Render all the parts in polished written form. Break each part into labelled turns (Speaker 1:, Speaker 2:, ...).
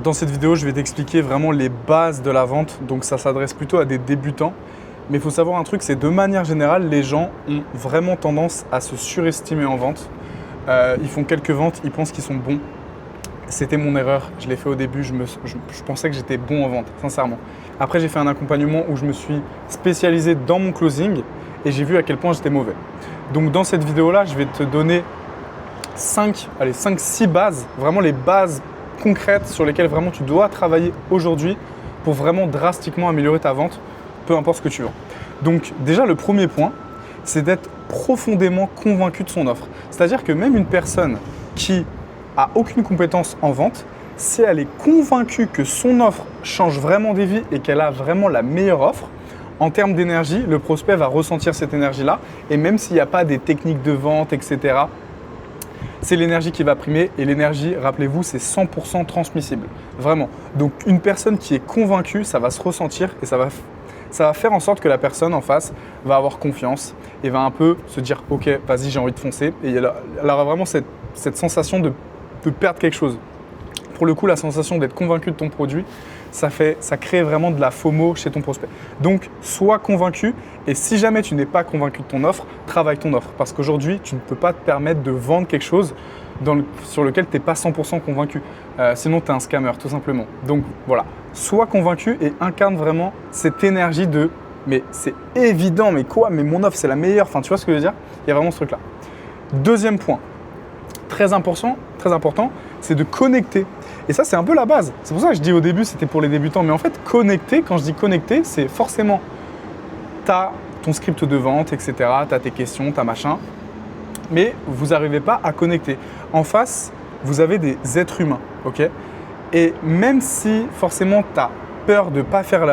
Speaker 1: Dans cette vidéo, je vais t'expliquer vraiment les bases de la vente. Donc ça s'adresse plutôt à des débutants. Mais il faut savoir un truc, c'est de manière générale, les gens ont vraiment tendance à se surestimer en vente. Ils font quelques ventes, ils pensent qu'ils sont bons. C'était mon erreur, je l'ai fait au début, je pensais que j'étais bon en vente, sincèrement. Après, j'ai fait un accompagnement où je me suis spécialisé dans mon closing et j'ai vu à quel point j'étais mauvais. Donc dans cette vidéo-là, je vais te donner 5-6 bases, vraiment les bases concrètes sur lesquelles vraiment tu dois travailler aujourd'hui pour vraiment drastiquement améliorer ta vente, peu importe ce que tu vends. Donc déjà, le premier point, c'est d'être profondément convaincu de son offre. C'est-à-dire que même une personne qui a aucune compétence en vente, si elle est convaincue que son offre change vraiment des vies et qu'elle a vraiment la meilleure offre, en termes d'énergie, le prospect va ressentir cette énergie-là. Et même s'il n'y a pas des techniques de vente, etc., c'est l'énergie qui va primer. Et l'énergie, rappelez-vous, c'est 100% transmissible. Vraiment. Donc une personne qui est convaincue, ça va se ressentir et ça va faire en sorte que la personne en face va avoir confiance et va un peu se dire « Ok, vas-y, j'ai envie de foncer ». Et elle aura vraiment cette sensation de perdre quelque chose. Pour le coup, la sensation d'être convaincu de ton produit, ça crée vraiment de la FOMO chez ton prospect. Donc, sois convaincu et si jamais tu n'es pas convaincu de ton offre, travaille ton offre. Parce qu'aujourd'hui, tu ne peux pas te permettre de vendre quelque chose sur lequel tu n'es pas 100% convaincu. Sinon, tu es un scammer, tout simplement. Donc, voilà. Sois convaincu et incarne vraiment cette énergie de « mais c'est évident, mais quoi, mais mon offre, c'est la meilleure ». Enfin, tu vois ce que je veux dire? Il y a vraiment ce truc-là. Deuxième point, très important, c'est de connecter. Et ça, c'est un peu la base. C'est pour ça que je dis au début, c'était pour les débutants. Mais en fait, connecter, quand je dis connecter, c'est forcément, tu as ton script de vente, etc. Tu as tes questions, tu as machin. Mais vous n'arrivez pas à connecter. En face, vous avez des êtres humains. Ok? Et même si forcément, tu as peur de ne pas faire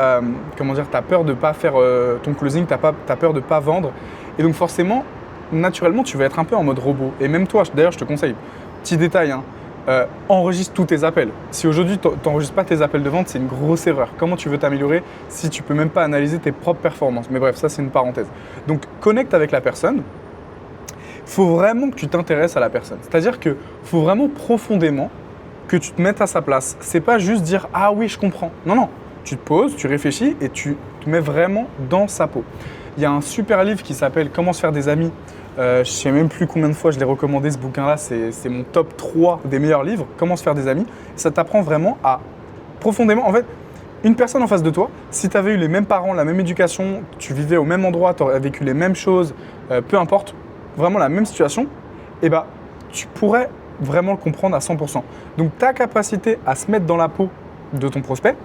Speaker 1: ton closing, tu as peur de ne pas vendre. Et donc forcément, naturellement, tu vas être un peu en mode robot. Et même toi, d'ailleurs, je te conseille, petit détail, hein, enregistre tous tes appels. Si aujourd'hui, tu n'enregistres pas tes appels de vente, c'est une grosse erreur. Comment tu veux t'améliorer si tu ne peux même pas analyser tes propres performances? Mais bref, ça, c'est une parenthèse. Donc, connecte avec la personne. Il faut vraiment que tu t'intéresses à la personne. C'est-à-dire qu'il faut vraiment profondément que tu te mettes à sa place. Ce n'est pas juste dire « Ah oui, je comprends ». Non, non. Tu te poses, tu réfléchis et tu te mets vraiment dans sa peau. Il y a un super livre qui s'appelle « Comment se faire des amis ». Je ne sais même plus combien de fois je l'ai recommandé ce bouquin-là, c'est mon top 3 des meilleurs livres, Comment se faire des amis. Ça t'apprend vraiment à profondément… En fait, une personne en face de toi, si tu avais eu les mêmes parents, la même éducation, tu vivais au même endroit, tu aurais vécu les mêmes choses, peu importe, vraiment la même situation, eh ben, tu pourrais vraiment le comprendre à 100%. Donc ta capacité à se mettre dans la peau de ton prospect,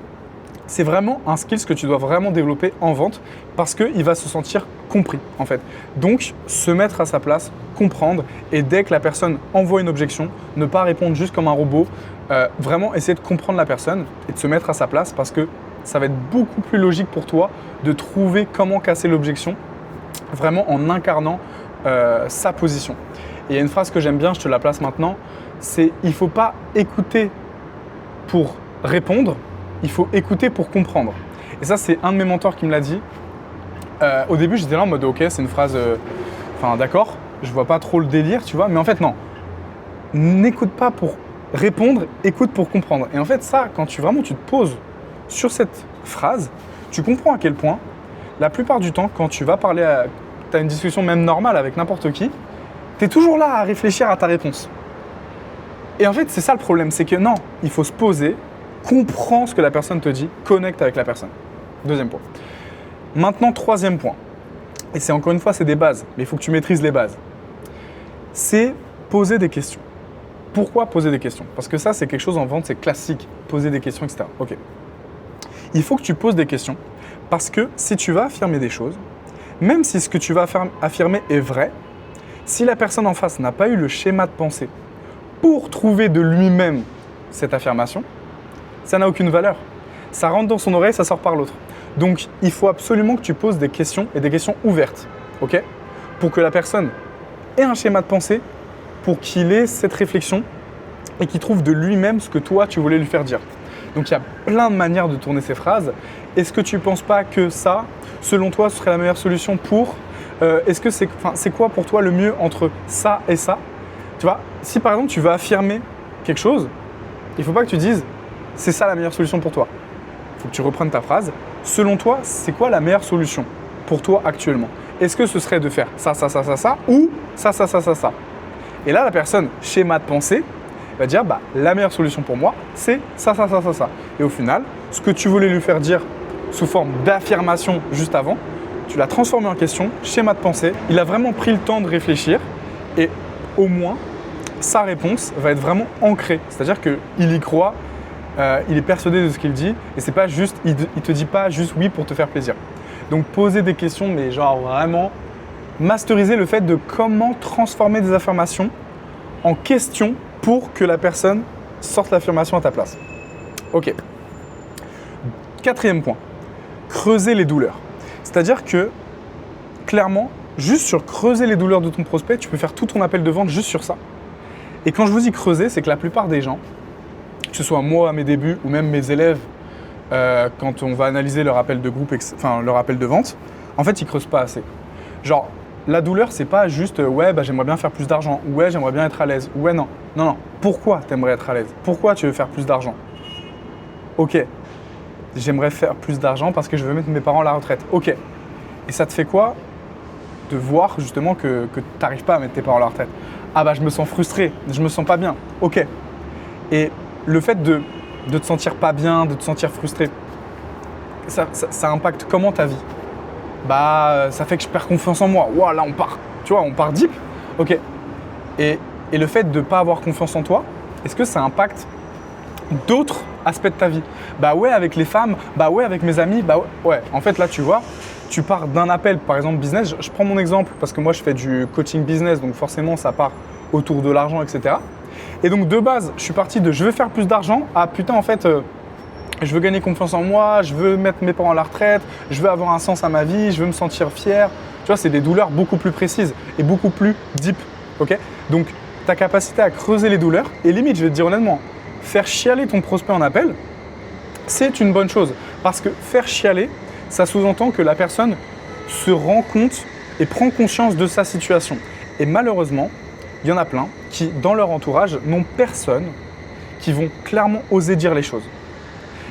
Speaker 1: c'est vraiment un skill que tu dois vraiment développer en vente parce qu'il va se sentir compris en fait. Donc, se mettre à sa place, comprendre et dès que la personne envoie une objection, ne pas répondre juste comme un robot, vraiment essayer de comprendre la personne et de se mettre à sa place parce que ça va être beaucoup plus logique pour toi de trouver comment casser l'objection vraiment en incarnant sa position. Et il y a une phrase que j'aime bien, je te la place maintenant, c'est « il ne faut pas écouter pour répondre ». Il faut écouter pour comprendre. Et ça, c'est un de mes mentors qui me l'a dit. Au début, j'étais là en mode ok, c'est une phrase, d'accord, je vois pas trop le délire, tu vois. Mais en fait, non. N'écoute pas pour répondre, écoute pour comprendre. Et en fait, ça, quand tu te poses sur cette phrase, tu comprends à quel point, la plupart du temps, quand tu vas parler, tu as une discussion même normale avec n'importe qui, tu es toujours là à réfléchir à ta réponse. Et en fait, c'est ça le problème, c'est que non, il faut se poser, comprends ce que la personne te dit, connecte avec la personne. Deuxième point. Maintenant, troisième point. Et c'est encore une fois, c'est des bases, mais il faut que tu maîtrises les bases. C'est poser des questions. Pourquoi poser des questions? Parce que ça, c'est quelque chose en vente, c'est classique. Poser des questions, etc. Ok. Il faut que tu poses des questions parce que si tu vas affirmer des choses, même si ce que tu vas affirmer est vrai, si la personne en face n'a pas eu le schéma de pensée pour trouver de lui-même cette affirmation, ça n'a aucune valeur. Ça rentre dans son oreille, ça sort par l'autre. Donc, il faut absolument que tu poses des questions et des questions ouvertes, ok? Pour que la personne ait un schéma de pensée, pour qu'il ait cette réflexion et qu'il trouve de lui-même ce que toi, tu voulais lui faire dire. Donc, il y a plein de manières de tourner ces phrases. Est-ce que tu ne penses pas que ça, selon toi, ce serait la meilleure solution pour… est-ce que c'est quoi pour toi le mieux entre ça et ça? Tu vois, si par exemple, tu veux affirmer quelque chose, il ne faut pas que tu dises c'est ça la meilleure solution pour toi. Il faut que tu reprennes ta phrase. Selon toi, c'est quoi la meilleure solution pour toi actuellement? Est-ce que ce serait de faire ça, ça, ça, ça, ça, ou ça, ça, ça, ça, ça? Et là, la personne, schéma de pensée, va dire, la meilleure solution pour moi, c'est ça, ça, ça, ça, ça. Et au final, ce que tu voulais lui faire dire sous forme d'affirmation juste avant, tu l'as transformé en question, schéma de pensée. Il a vraiment pris le temps de réfléchir et au moins, sa réponse va être vraiment ancrée. C'est-à-dire qu'il y croit, il est persuadé de ce qu'il dit et c'est pas juste, il te dit pas juste oui pour te faire plaisir. Donc poser des questions, mais genre vraiment masteriser le fait de comment transformer des affirmations en questions pour que la personne sorte l'affirmation à ta place. Ok. 4e point, creuser les douleurs. C'est-à-dire que, clairement, juste sur creuser les douleurs de ton prospect, tu peux faire tout ton appel de vente juste sur ça. Et quand je vous dis creuser, c'est que la plupart des gens, que ce soit moi à mes débuts ou même mes élèves, quand on va analyser leur appel de groupe, leur appel de vente, en fait, ils creusent pas assez. Genre, la douleur, c'est pas juste ouais, j'aimerais bien faire plus d'argent, ou ouais, j'aimerais bien être à l'aise, ou ouais, non. Non. Pourquoi tu aimerais être à l'aise? Pourquoi tu veux faire plus d'argent? Ok, j'aimerais faire plus d'argent parce que je veux mettre mes parents à la retraite. Ok. Et ça te fait quoi de voir justement que tu n'arrives pas à mettre tes parents à la retraite? Ah je me sens frustré, je me sens pas bien. Ok. Et le fait de te sentir pas bien, de te sentir frustré, ça impacte comment ta vie? Ça fait que je perds confiance en moi. Wow, là on part, tu vois, on part deep. Ok. Et le fait de ne pas avoir confiance en toi, est-ce que ça impacte d'autres aspects de ta vie? Ouais, avec les femmes, ouais, avec mes amis, ouais. En fait, là, tu vois, tu pars d'un appel, par exemple, business. Je prends mon exemple parce que moi, je fais du coaching business, donc forcément, ça part autour de l'argent, etc. Et donc, de base, je suis parti de je veux faire plus d'argent à putain, en fait, je veux gagner confiance en moi, je veux mettre mes parents à la retraite, je veux avoir un sens à ma vie, je veux me sentir fier. Tu vois, c'est des douleurs beaucoup plus précises et beaucoup plus deep. Ok? Donc, ta capacité à creuser les douleurs, et limite, je vais te dire honnêtement, faire chialer ton prospect en appel, c'est une bonne chose. Parce que faire chialer, ça sous-entend que la personne se rend compte et prend conscience de sa situation. Et malheureusement, il y en a plein qui, dans leur entourage, n'ont personne qui vont clairement oser dire les choses.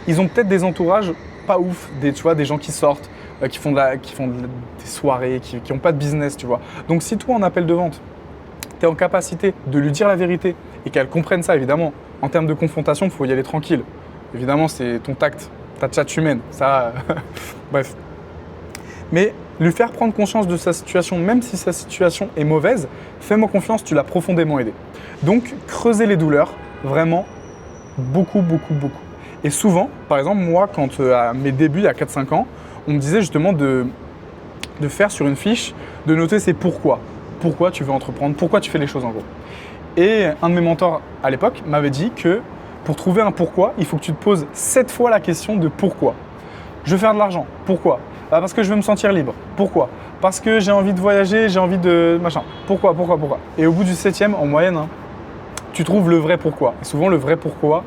Speaker 1: Ils ont peut-être des entourages pas ouf, des gens qui sortent, qui font des soirées, qui n'ont pas de business, tu vois. Donc si toi, en appel de vente, tu es en capacité de lui dire la vérité et qu'elle comprenne ça, évidemment, en termes de confrontation, il faut y aller tranquille. Évidemment, c'est ton tact, ta chat humaine, ça, bref. Mais lui faire prendre conscience de sa situation, même si sa situation est mauvaise, fais-moi confiance, tu l'as profondément aidé. Donc, creuser les douleurs, vraiment, beaucoup. Et souvent, par exemple, moi, quand à mes débuts, il y a 4-5 ans, on me disait justement de faire sur une fiche, de noter c'est pourquoi. Pourquoi tu veux entreprendre, pourquoi tu fais les choses en gros. Et un de mes mentors à l'époque m'avait dit que pour trouver un pourquoi, il faut que tu te poses 7 fois la question de pourquoi. Je veux faire de l'argent, pourquoi? Parce que je veux me sentir libre, pourquoi? Parce que j'ai envie de voyager, j'ai envie de machin, pourquoi? Et au bout du 7e, en moyenne, tu trouves le vrai pourquoi. Et souvent, le vrai pourquoi,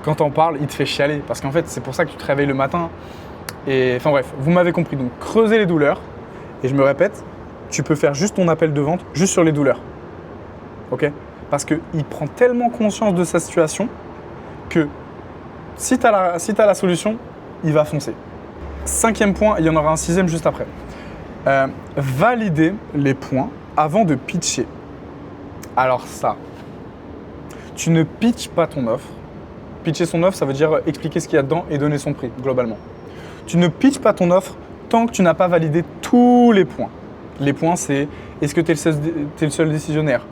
Speaker 1: quand t'en parles, il te fait chialer. Parce qu'en fait, c'est pour ça que tu te réveilles le matin. Et enfin bref, vous m'avez compris. Donc, creuser les douleurs. Et je me répète, tu peux faire juste ton appel de vente, juste sur les douleurs. Ok? Parce qu'il prend tellement conscience de sa situation que si tu as la solution, il va foncer. 5e point, il y en aura un 6e juste après. Valider les points avant de pitcher. Alors ça, tu ne pitches pas ton offre. Pitcher son offre, ça veut dire expliquer ce qu'il y a dedans et donner son prix, globalement. Tu ne pitches pas ton offre tant que tu n'as pas validé tous les points. Les points, c'est est-ce que tu es le seul décisionnaire?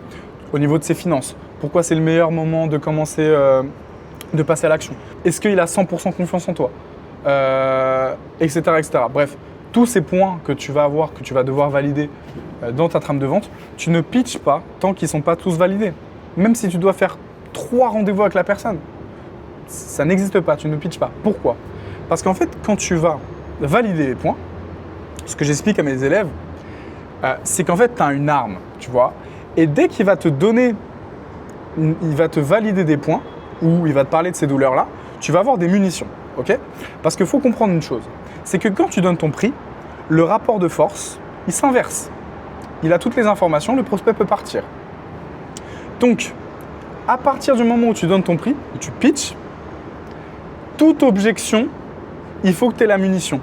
Speaker 1: Au niveau de ses finances, pourquoi c'est le meilleur moment de commencer, de passer à l'action? Est-ce qu'il a 100% confiance en toi? Etc., etc. Bref, tous ces points que tu vas avoir, que tu vas devoir valider dans ta trame de vente, tu ne pitches pas tant qu'ils ne sont pas tous validés. Même si tu dois faire 3 rendez-vous avec la personne, ça n'existe pas, tu ne pitches pas. Pourquoi? Parce qu'en fait, quand tu vas valider les points, ce que j'explique à mes élèves, c'est qu'en fait, tu as une arme, tu vois. Et dès qu'il va te donner, il va te valider des points, ou il va te parler de ces douleurs-là, tu vas avoir des munitions, ok? Parce qu'il faut comprendre une chose, c'est que quand tu donnes ton prix, le rapport de force, il s'inverse. Il a toutes les informations, le prospect peut partir. Donc, à partir du moment où tu donnes ton prix, où tu pitches, toute objection, il faut que tu aies la munition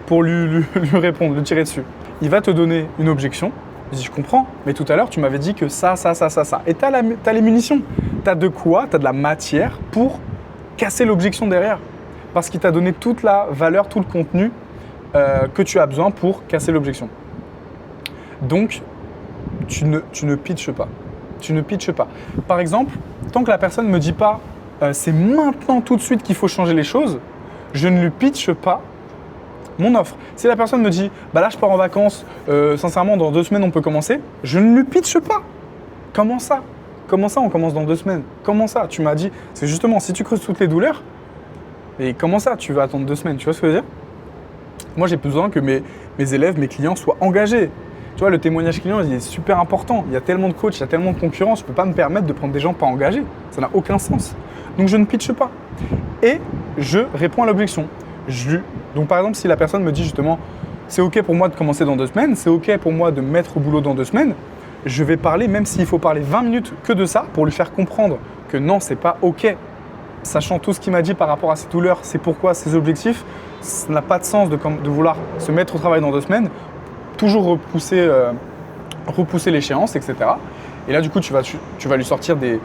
Speaker 1: pour lui répondre, lui tirer dessus. Il va te donner une objection. Je dis, je comprends, mais tout à l'heure, tu m'avais dit que ça. Et tu as les munitions. Tu as de quoi, tu as de la matière pour casser l'objection derrière. Parce qu'il t'a donné toute la valeur, tout le contenu que tu as besoin pour casser l'objection. Donc, tu ne pitches pas. Tu ne pitches pas. Par exemple, tant que la personne ne me dit pas c'est maintenant tout de suite qu'il faut changer les choses, je ne lui pitche pas mon offre. Si la personne me dit bah là je pars en vacances, sincèrement dans 2 semaines on peut commencer, je ne lui pitche pas. Comment ça on commence dans 2 semaines? Comment ça? Tu m'as dit, c'est justement si tu creuses toutes les douleurs, et comment ça tu vas attendre 2 semaines? Tu vois ce que je veux dire? Moi j'ai besoin que mes élèves, mes clients soient engagés. Tu vois, le témoignage client, il est super important. Il y a tellement de coachs, il y a tellement de concurrence, je ne peux pas me permettre de prendre des gens pas engagés. Ça n'a aucun sens. Donc, je ne pitche pas. Et je réponds à l'objection. Donc, par exemple, si la personne me dit justement, c'est OK pour moi de commencer dans 2 semaines, c'est OK pour moi de me mettre au boulot dans 2 semaines, je vais parler, même s'il faut parler 20 minutes que de ça, pour lui faire comprendre que non, c'est pas OK. Sachant tout ce qu'il m'a dit par rapport à ses douleurs, c'est pourquoi, ses objectifs, ça n'a pas de sens de vouloir se mettre au travail dans 2 semaines. Toujours repousser l'échéance, etc. Et là, du coup, tu vas lui sortir des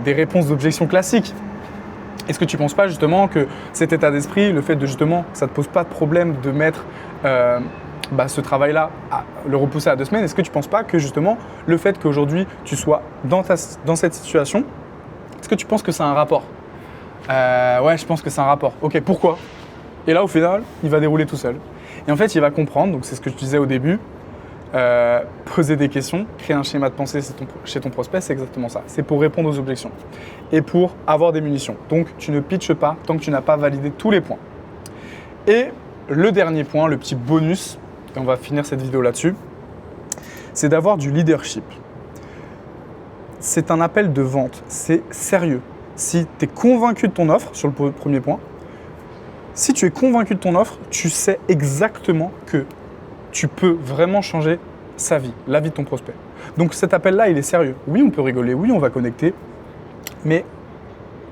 Speaker 1: réponses d'objection classiques. Est-ce que tu ne penses pas justement que cet état d'esprit, le fait de justement, ça ne te pose pas de problème de mettre ce travail-là, le repousser à 2 semaines, est-ce que tu ne penses pas que justement, le fait qu'aujourd'hui, tu sois dans cette situation, est-ce que tu penses que c'est un rapport? Ouais, je pense que c'est un rapport. Ok, pourquoi? Et là, au final, il va dérouler tout seul. Et en fait, il va comprendre, donc c'est ce que je disais au début, poser des questions, créer un schéma de pensée chez ton prospect, c'est exactement ça. C'est pour répondre aux objections et pour avoir des munitions. Donc, tu ne pitches pas tant que tu n'as pas validé tous les points. Et le dernier point, le petit bonus, et on va finir cette vidéo là-dessus, c'est d'avoir du leadership. C'est un appel de vente, c'est sérieux. Si tu es convaincu de ton offre, sur le premier point, si tu es convaincu de ton offre, tu sais exactement que tu peux vraiment changer sa vie, la vie de ton prospect. Donc cet appel-là, il est sérieux. Oui, on peut rigoler, oui, on va connecter, mais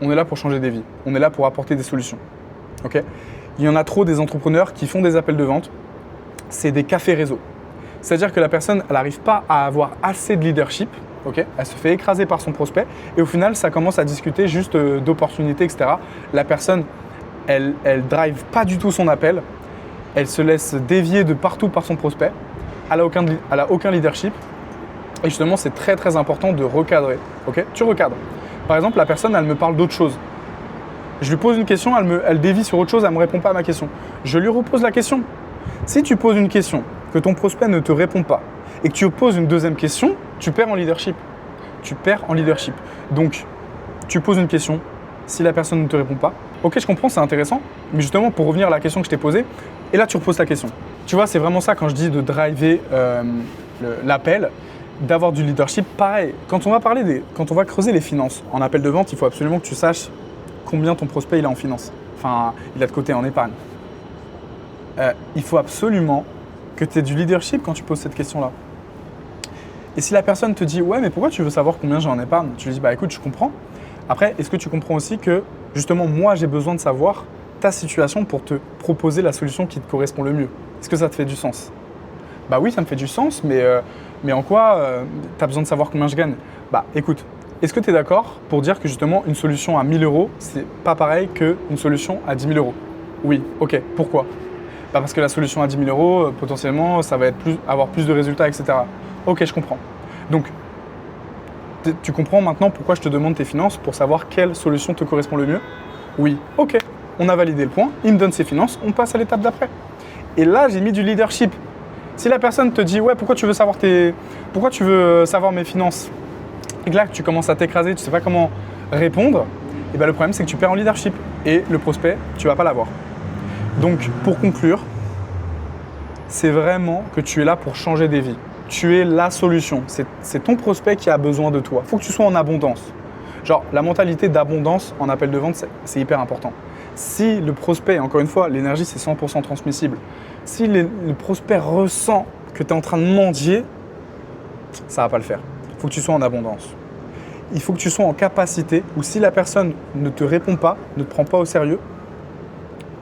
Speaker 1: on est là pour changer des vies. On est là pour apporter des solutions. Okay? Il y en a trop des entrepreneurs qui font des appels de vente. C'est des cafés réseau. C'est-à-dire que la personne, elle n'arrive pas à avoir assez de leadership. Okay? Elle se fait écraser par son prospect et au final, ça commence à discuter juste d'opportunités, etc. La personne, elle drive pas du tout son appel, elle se laisse dévier de partout par son prospect, elle n'a aucun leadership et justement c'est très très important de recadrer. Okay? Tu recadres. Par exemple, la personne, elle me parle d'autre chose. Je lui pose une question, elle dévie sur autre chose, elle ne me répond pas à ma question. Je lui repose la question. Si tu poses une question, que ton prospect ne te répond pas et que tu poses une deuxième question, tu perds en leadership. Tu perds en leadership. Donc, tu poses une question, si la personne ne te répond pas, ok, je comprends, c'est intéressant, mais justement, pour revenir à la question que je t'ai posée, et là, tu reposes ta question. Tu vois, c'est vraiment ça quand je dis de driver l'appel, d'avoir du leadership. Pareil, quand on va creuser les finances en appel de vente, il faut absolument que tu saches combien ton prospect il a en finance. Enfin, il a de côté en épargne. Il faut absolument que tu aies du leadership quand tu poses cette question-là. Et si la personne te dit « Ouais, mais pourquoi tu veux savoir combien j'ai en épargne ?» Tu lui dis « Bah écoute, je comprends. Après, est-ce que tu comprends aussi que justement, moi, j'ai besoin de savoir ta situation pour te proposer la solution qui te correspond le mieux? Est-ce que ça te fait du sens ?» Bah oui, ça me fait du sens, mais en quoi tu as besoin de savoir combien je gagne? Bah écoute, est-ce que tu es d'accord pour dire que justement, une solution à 1 000 €, c'est pas pareil qu'une solution à 10 000 €? Oui, ok. Pourquoi? Bah parce que la solution à 10 000 €, potentiellement, ça va avoir plus de résultats, etc. Ok, je comprends. Donc, tu comprends maintenant pourquoi je te demande tes finances pour savoir quelle solution te correspond le mieux? Oui, ok, on a validé le point, il me donne ses finances, on passe à l'étape d'après. Et là, j'ai mis du leadership. Si la personne te dit « Ouais, pourquoi tu veux savoir mes finances ?» et que là, tu commences à t'écraser, tu ne sais pas comment répondre, et bien le problème, c'est que tu perds en leadership. Et le prospect, tu ne vas pas l'avoir. Donc, pour conclure, c'est vraiment que tu es là pour changer des vies. Tu es la solution. C'est ton prospect qui a besoin de toi. Il faut que tu sois en abondance. Genre, la mentalité d'abondance en appel de vente, c'est hyper important. Si le prospect, encore une fois, l'énergie, c'est 100% transmissible. Si le prospect ressent que tu es en train de mendier, ça ne va pas le faire. Il faut que tu sois en abondance. il faut que tu sois en capacité, ou si la personne ne te répond pas, ne te prend pas au sérieux,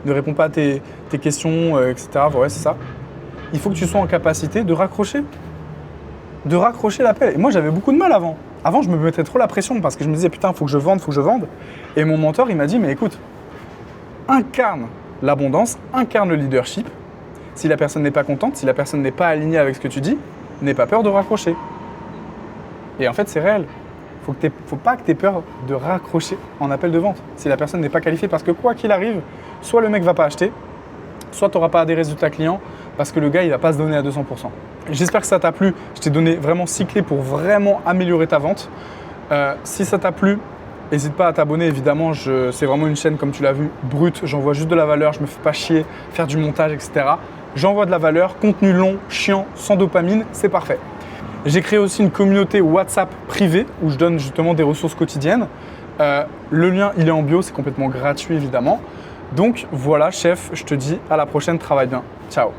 Speaker 1: ne répond pas à tes questions, etc. Ouais, c'est ça. Il faut que tu sois en capacité de raccrocher. De raccrocher l'appel. Et moi, j'avais beaucoup de mal avant. Avant, je me mettais trop la pression parce que je me disais, putain, faut que je vende, faut que je vende. Et mon mentor, il m'a dit, mais écoute, incarne l'abondance, incarne le leadership. Si la personne n'est pas contente, si la personne n'est pas alignée avec ce que tu dis, n'aie pas peur de raccrocher. Et en fait, c'est réel. Faut pas que tu aies peur de raccrocher en appel de vente si la personne n'est pas qualifiée. Parce que quoi qu'il arrive, soit le mec ne va pas acheter, soit tu n'auras pas des résultats clients parce que le gars, il ne va pas se donner à 200%. J'espère que ça t'a plu. Je t'ai donné vraiment 6 clés pour vraiment améliorer ta vente. Si ça t'a plu, n'hésite pas à t'abonner. Évidemment, c'est vraiment une chaîne, comme tu l'as vu, brute. J'envoie juste de la valeur. Je ne me fais pas chier, faire du montage, etc. J'envoie de la valeur, contenu long, chiant, sans dopamine, c'est parfait. J'ai créé aussi une communauté WhatsApp privée où je donne justement des ressources quotidiennes. Le lien, il est en bio, c'est complètement gratuit évidemment. Donc voilà, chef, je te dis à la prochaine, travaille bien. Ciao.